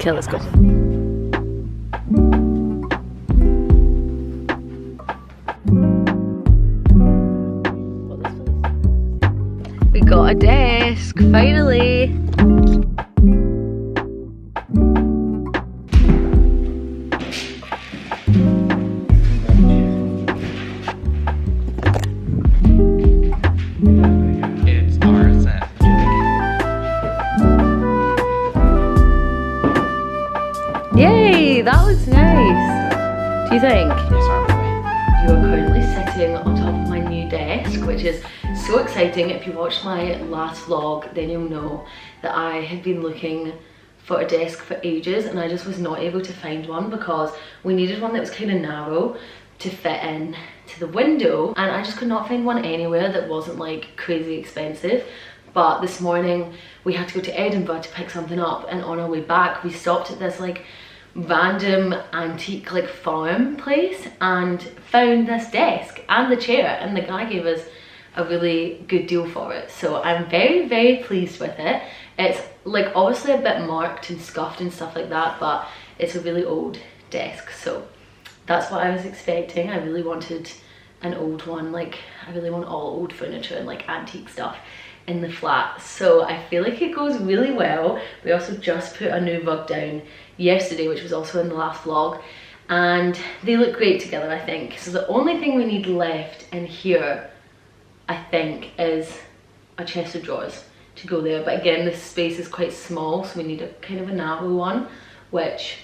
Okay, let's go. We got a desk, finally. Yay, that looks nice. Do you think? You are currently sitting on top of my new desk, which is so exciting. If you watched my last vlog, then you'll know that I had been looking for a desk for ages and I just was not able to find one because we needed one that was kind of narrow to fit in to the window, and I just could not find one anywhere that wasn't like crazy expensive. But this morning we had to go to Edinburgh to pick something up, and on our way back we stopped at this like random antique like farm place and found this desk and the chair, and the guy gave us a really good deal for it. So I'm very, very pleased with it. It's like obviously a bit marked and scuffed and stuff like that, but it's a really old desk, so that's what I was expecting. I really wanted an old one, like I really want all old furniture and like antique stuff in the flat, so I feel like it goes really well. We also just put a new rug down yesterday, which was also in the last vlog, and they look great together, I think. So the only thing we need left in here, I think, is a chest of drawers to go there, but again this space is quite small, so we need a kind of a narrow one, which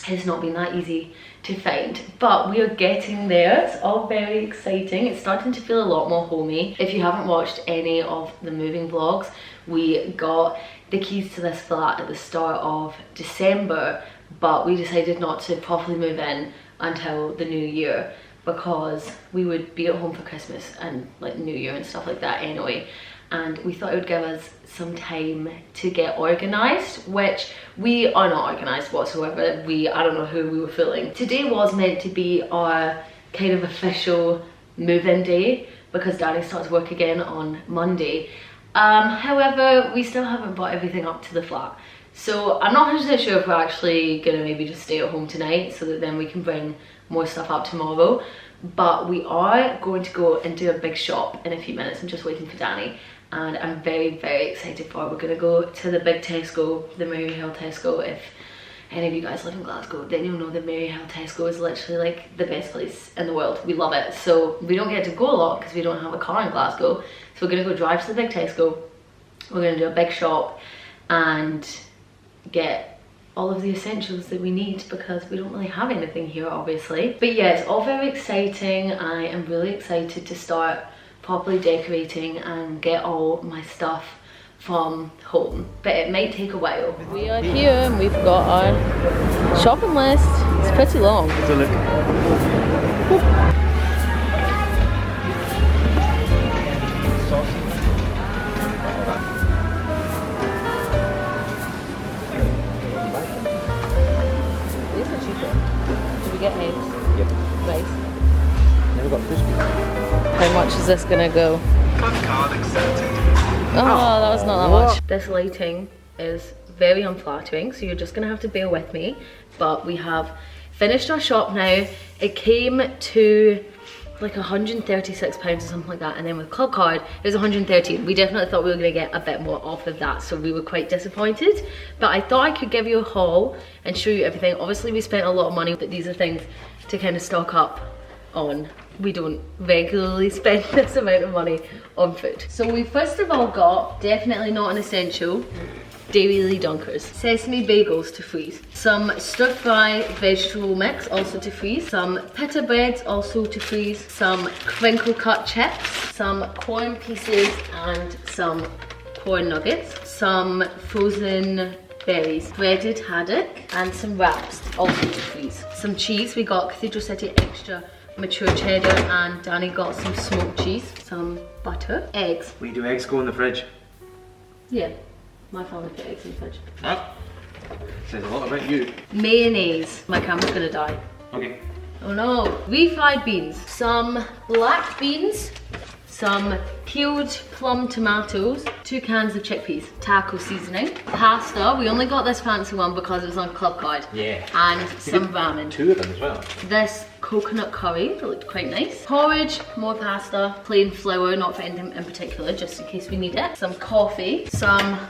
has not been that easy to find, but we are getting there. It's all very exciting. It's starting to feel a lot more homey. If you haven't watched any of the moving vlogs, we got the keys to this flat at the start of December, but we decided not to properly move in until the new year because we would be at home for Christmas and like New Year and stuff like that anyway, and we thought it would give us some time to get organised, which we are not organised whatsoever. I don't know who we were fooling. Today was meant to be our kind of official move-in day because Danny starts work again on Monday. However, we still haven't brought everything up to the flat, so I'm not 100% sure if we're actually gonna maybe just stay at home tonight so that then we can bring more stuff up tomorrow. But we are going to go and do a big shop in a few minutes. I'm just waiting for Danny, and I'm very, very excited for it. We're gonna go to the big Tesco, the Maryhill Tesco. If any of you guys live in Glasgow, then you'll know the Maryhill Tesco is literally like the best place in the world. We love it. So we don't get to go a lot because we don't have a car in Glasgow. So we're gonna go drive to the big Tesco. We're gonna do a big shop and get all of the essentials that we need because we don't really have anything here, obviously. But yeah, it's all very exciting. I am really excited to start properly decorating and get all my stuff from home, but it might take a while. We are here and we've got our shopping list. It's pretty long. Let's have a look. These are cheaper. Did we get eggs? Yep. Rice. Never got crispy. How much is this gonna go? Card accepted. Oh, that was not that much. This lighting is very unflattering, so you're just gonna have to bear with me. But we have finished our shop now. It came to like £136 or something like that, and then with club card it was 130. We definitely thought we were gonna get a bit more off of that, so we were quite disappointed. But I thought I could give you a haul and show you everything. Obviously we spent a lot of money, but these are things to kind of stock up on. We don't regularly spend this amount of money on food. So we first of all got, definitely not an essential, Daily Dunkers. Sesame bagels to freeze. Some stir fry vegetable mix also to freeze. Some pita breads also to freeze. Some crinkle cut chips. Some corn pieces and some corn nuggets. Some frozen berries, breaded haddock, and some wraps also to freeze. Some cheese, we got Cathedral City Extra mature cheddar, and Danny got some smoked cheese, some butter, eggs. We do eggs go in the fridge. Yeah, my family put eggs in the fridge. That says a lot about you. Mayonnaise, my camera's gonna die. Okay. Oh no. Refried beans, some black beans, some peeled plum tomatoes, 2 cans of chickpeas, taco seasoning, pasta. We only got this fancy one because it was on club card. Yeah. And some ramen. 2 of them as well. This coconut curry that looked quite nice. Porridge, more pasta, plain flour, not for anything in particular, just in case we need it. Some coffee, some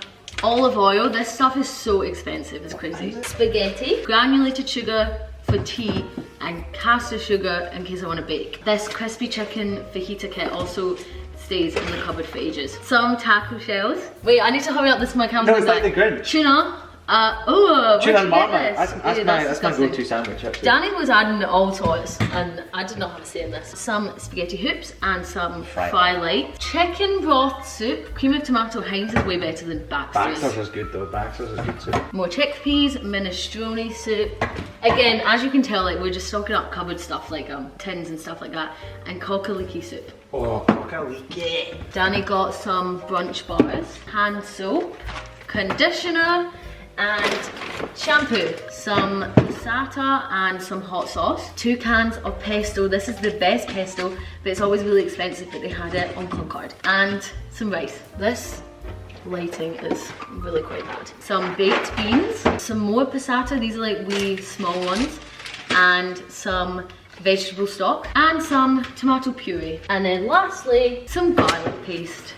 olive oil. This stuff is so expensive, it's crazy. Spaghetti, granulated sugar for tea, and caster sugar in case I want to bake. This crispy chicken fajita kit also stays in the cupboard for ages. Some taco shells. Wait, I need to hurry up, this is my camera. No, it's like the Grinch. Tuna. Tuna and marmite. That's my go-to sandwich actually. Danny was adding all sorts and I did not have a say in this. Some spaghetti hoops and some fry light. Chicken broth soup. Cream of tomato Heinz is way better than Baxter's. Baxter's is good though, Baxter's is good soup. More chickpeas, minestrone soup. Again, as you can tell, like we're just stocking up cupboard stuff like tins and stuff like that. And kokaliki soup. Oh, kokaliki. Danny got some brunch bars, hand soap, conditioner, and shampoo, some passata and some hot sauce, 2 cans of pesto. This is the best pesto, but it's always really expensive, but they had it on club card, and some rice. This lighting is really quite bad. Some baked beans, some more passata, these are like wee small ones, and some vegetable stock, and some tomato puree, and then lastly some garlic paste.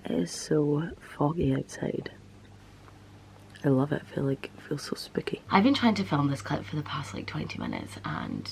It is so foggy outside. I love it. I feel like it feels so spooky. I've been trying to film this clip for the past like 20 minutes and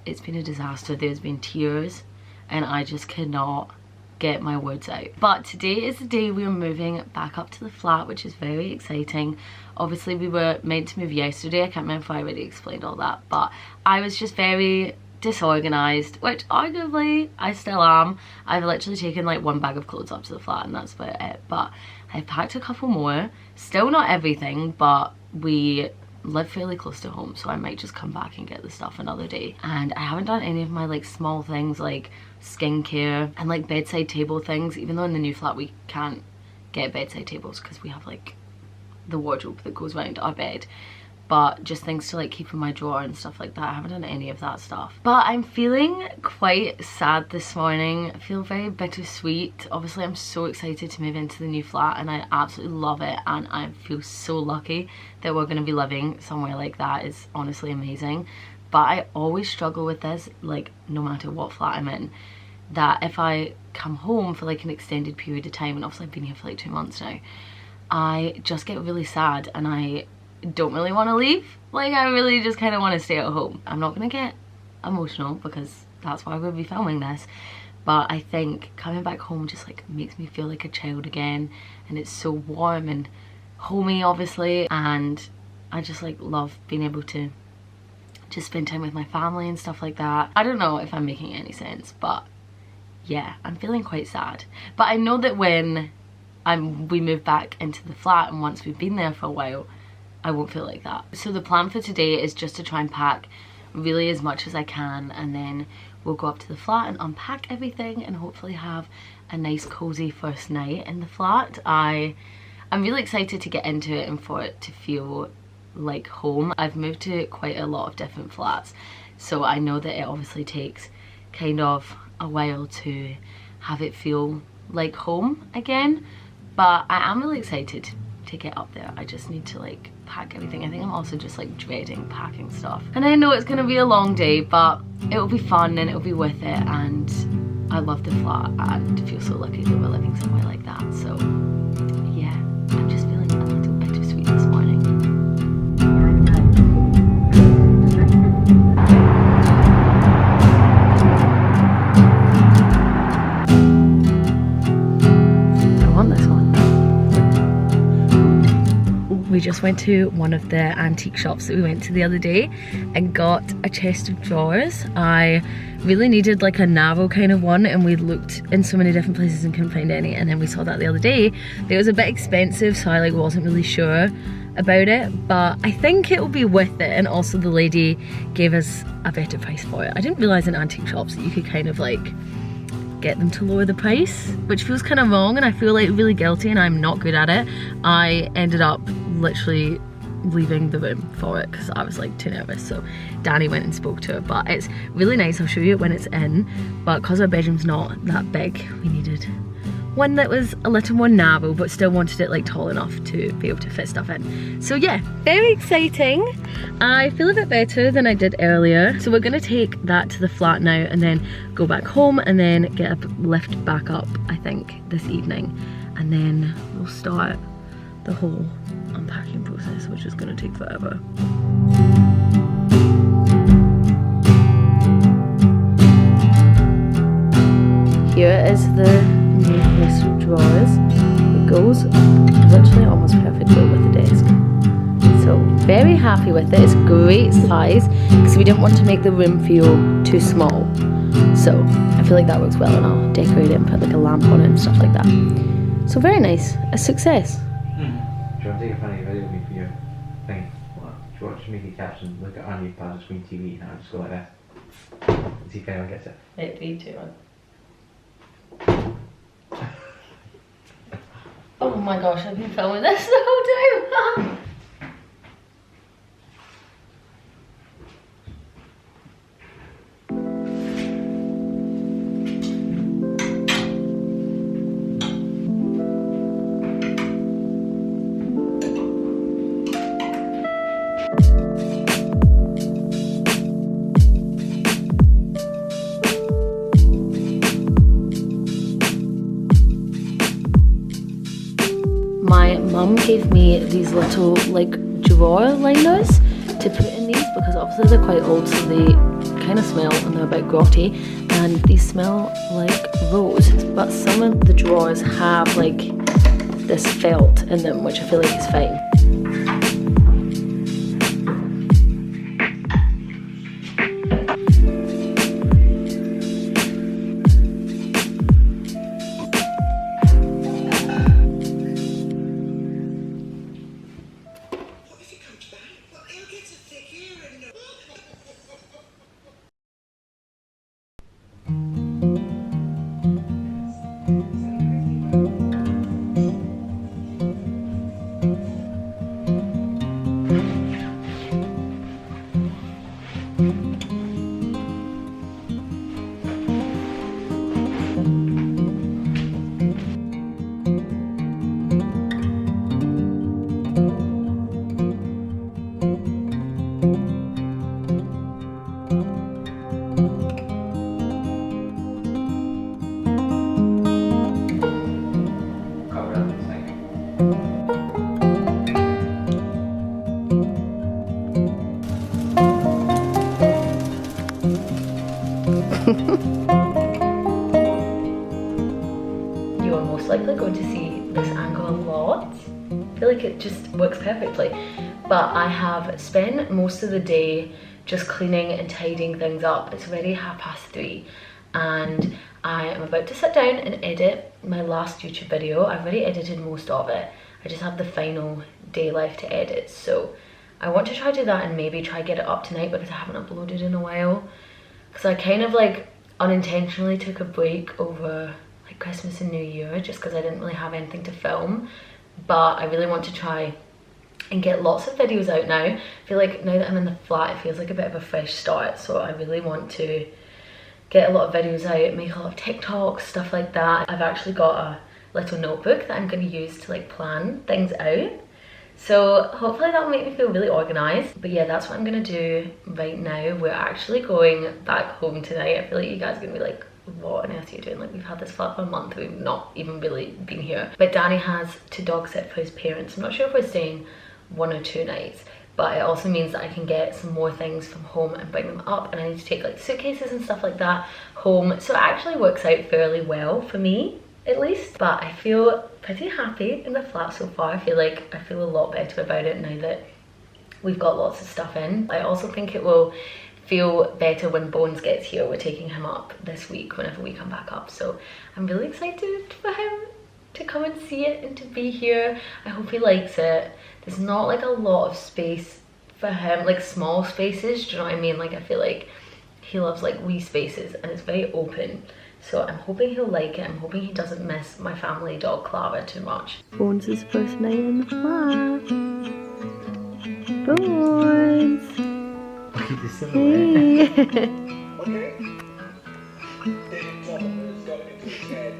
it's been a disaster. There's been tears and I just cannot get my words out. But today is the day we're moving back up to the flat, which is very exciting. Obviously we were meant to move yesterday. I can't remember if I already explained all that, but I was just very disorganized, which arguably I still am. I've literally taken like 1 bag of clothes up to the flat and that's about it, but I've packed a couple more. Still not everything, but we live fairly close to home, so I might just come back and get the stuff another day. And I haven't done any of my like small things like skincare and like bedside table things, even though in the new flat we can't get bedside tables because we have like the wardrobe that goes around our bed. But just things to like keep in my drawer and stuff like that. I haven't done any of that stuff. But I'm feeling quite sad this morning. I feel very bittersweet. Obviously I'm so excited to move into the new flat and I absolutely love it, and I feel so lucky that we're going to be living somewhere like that. It's honestly amazing. But I always struggle with this, like no matter what flat I'm in, that if I come home for like an extended period of time, and obviously I've been here for like 2 months now, I just get really sad and I don't really want to leave. Like I really just kind of want to stay at home. I'm not gonna get emotional because that's why we'll be filming this, but I think coming back home just like makes me feel like a child again, and it's so warm and homey obviously, and I just like love being able to just spend time with my family and stuff like that. I don't know if I'm making any sense, but yeah, I'm feeling quite sad. But I know that when we move back into the flat and once we've been there for a while, I won't feel like that. So the plan for today is just to try and pack really as much as I can, and then we'll go up to the flat and unpack everything and hopefully have a nice cozy first night in the flat. I'm really excited to get into it and for it to feel like home. I've moved to quite a lot of different flats, so I know that it obviously takes kind of a while to have it feel like home again, but I am really excited to get up there. I just need to like pack everything. I think I'm also just like dreading packing stuff, and I know it's gonna be a long day, but it'll be fun and it'll be worth it, and I love the flat and feel so lucky that we're living somewhere like that. So yeah, I'm just feeling a little bittersweet this morning. I want this one. We just went to one of the antique shops that we went to the other day and got a chest of drawers. I really needed like a narrow kind of one, and we looked in so many different places and couldn't find any, and then we saw that the other day. It was a bit expensive, so I like wasn't really sure about it, but I think it'll be worth it. And also the lady gave us a better price for it. I didn't realize in antique shops that you could kind of like get them to lower the price, which feels kind of wrong, and I feel like really guilty, and I'm not good at it. I ended up literally leaving the room for it because I was like too nervous. So Danny went and spoke to her, but it's really nice. I'll show you it when it's in, but because our bedroom's not that big, we needed one that was a little more narrow but still wanted it like tall enough to be able to fit stuff in. So yeah, very exciting. I feel a bit better than I did earlier. So we're gonna take that to the flat now and then go back home and then get a lift back up, I think, this evening. And then we'll start the whole unpacking process, which is gonna take forever. Here is the new list of drawers. It goes literally almost perfectly with the desk. So very happy with it. It's great size because we didn't want to make the room feel too small. So I feel like that works well, and I'll decorate it and put like a lamp on it and stuff like that. So very nice, a success. Do you want to take a funny video of me for your thing? What? Do you want to make a caption, look at our new plasma screen TV, and I'll just go like this. And see if anyone gets it. 8, 3, 2, 1. Oh my gosh, I've been filming this the whole time. My mum gave me these little like drawer liners to put in these because obviously they're quite old, so they kind of smell and they're a bit grotty, and these smell like rose, but some of the drawers have like this felt in them, which I feel like is fine. You are most likely going to see this angle a lot. I feel like it just works perfectly. But I have spent most of the day just cleaning and tidying things up. It's already 3:30 and I am about to sit down and edit my last YouTube video. I've already edited most of it. I just have the final day left to edit. So I want to try to do that and maybe try get it up tonight because I haven't uploaded in a while. Because I kind of like unintentionally took a break over like Christmas and New Year just because I didn't really have anything to film. But I really want to try and get lots of videos out now. I feel like now that I'm in the flat, it feels like a bit of a fresh start. So I really want to get a lot of videos out, make a lot of TikToks, stuff like that. I've actually got a little notebook that I'm going to use to like plan things out. So hopefully that will make me feel really organised. But yeah, that's what I'm going to do right now. We're actually going back home tonight. I feel like you guys are going to be like, what on earth are you doing? Like, we've had this flat for a month, we've not even really been here. But Danny has to dog sit for his parents. I'm not sure if we're staying 1 or 2 nights, but it also means that I can get some more things from home and bring them up, and I need to take like suitcases and stuff like that home. So it actually works out fairly well for me, at least. But I feel pretty happy in the flat so far. I feel a lot better about it now that we've got lots of stuff in. I also think it will feel better when Bones gets here. We're taking him up this week whenever we come back up, so I'm really excited for him to come and see it and to be here. I hope he likes it. There's not like a lot of space for him, like small spaces, do you know what I mean? Like I feel like he loves like wee spaces and it's very open. So I'm hoping he'll like it. I'm hoping he doesn't miss my family dog Clara too much. Bones' first night in the flat. Bones. Look at the silhouette. Hey. Okay. David Topper has got into his head.